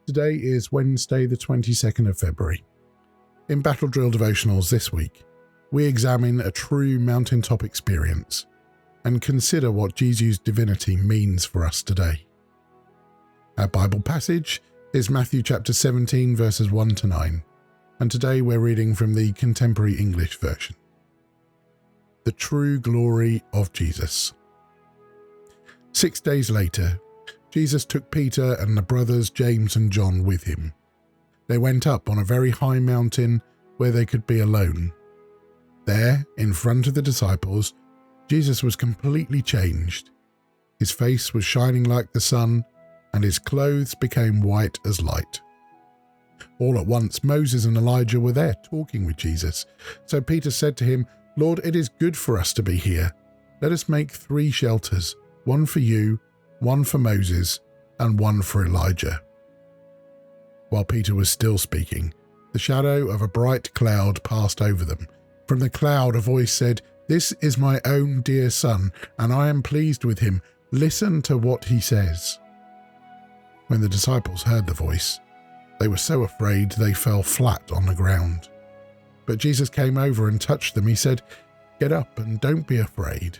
Today is Wednesday, the 22nd of February. In Battle Drill Devotionals this week, we examine a true mountaintop experience and consider what Jesus' divinity means for us today. Our Bible passage is Matthew chapter 17, verses 1 to 9, and today we're reading from the Contemporary English Version. The true glory of Jesus. 6 days later, Jesus took Peter and the brothers James and John with him. They went up on a very high mountain where they could be alone. There, in front of the disciples, Jesus was completely changed. His face was shining like the sun, and his clothes became white as light. All at once, Moses and Elijah were there talking with Jesus. So Peter said to him, "Lord, it is good for us to be here. Let us make 3 shelters, one for you, one for Moses, and one for Elijah." While Peter was still speaking, the shadow of a bright cloud passed over them. From the cloud a voice said, "This is my own dear son, and I am pleased with him. Listen to what he says." When the disciples heard the voice, they were so afraid they fell flat on the ground. But Jesus came over and touched them. He said, "Get up and don't be afraid."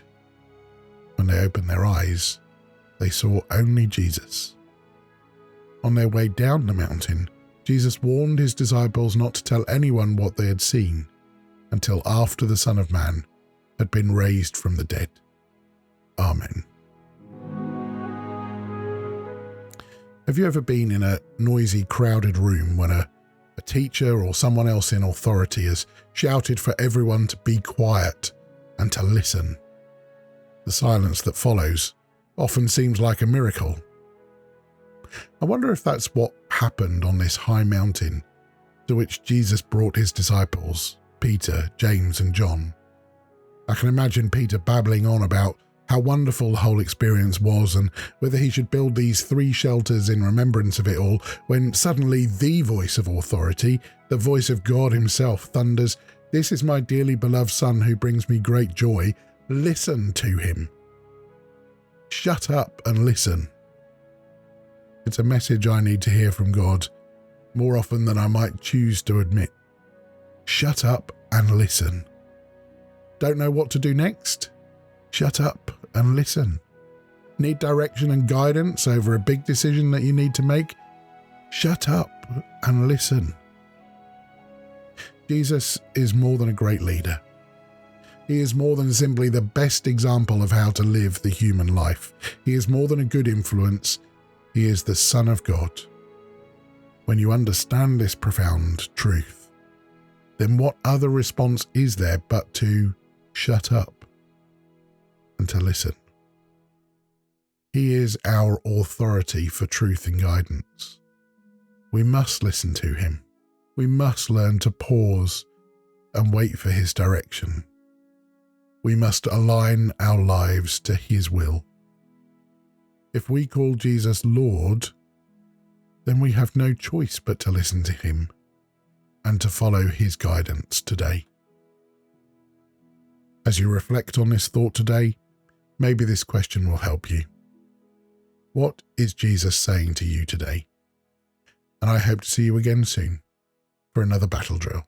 When they opened their eyes, they saw only Jesus. On their way down the mountain, Jesus warned his disciples not to tell anyone what they had seen until after the Son of Man had been raised from the dead. Amen. Have you ever been in a noisy, crowded room when a teacher or someone else in authority has shouted for everyone to be quiet and to listen? The silence that follows often seems like a miracle. I wonder if that's what happened on this high mountain to which Jesus brought his disciples, Peter, James and John. I can imagine Peter babbling on about how wonderful the whole experience was and whether he should build these 3 shelters in remembrance of it all, when suddenly the voice of authority, the voice of God himself, thunders, "This is my dearly beloved Son who brings me great joy. Listen to him." Shut up and listen. It's a message I need to hear from God more often than I might choose to admit. Shut up and listen. Don't know what to do next? Shut up and listen. Need direction and guidance over a big decision that you need to make? Shut up and listen. Jesus is more than a great leader. He is more than simply the best example of how to live the human life. He is more than a good influence. He is the Son of God. When you understand this profound truth, then what other response is there but to shut up and to listen? He is our authority for truth and guidance. We must listen to him. We must learn to pause and wait for his direction. We must align our lives to his will. If we call Jesus Lord, then we have no choice but to listen to him and to follow his guidance today. As you reflect on this thought today, maybe this question will help you. What is Jesus saying to you today? And I hope to see you again soon for another battle drill.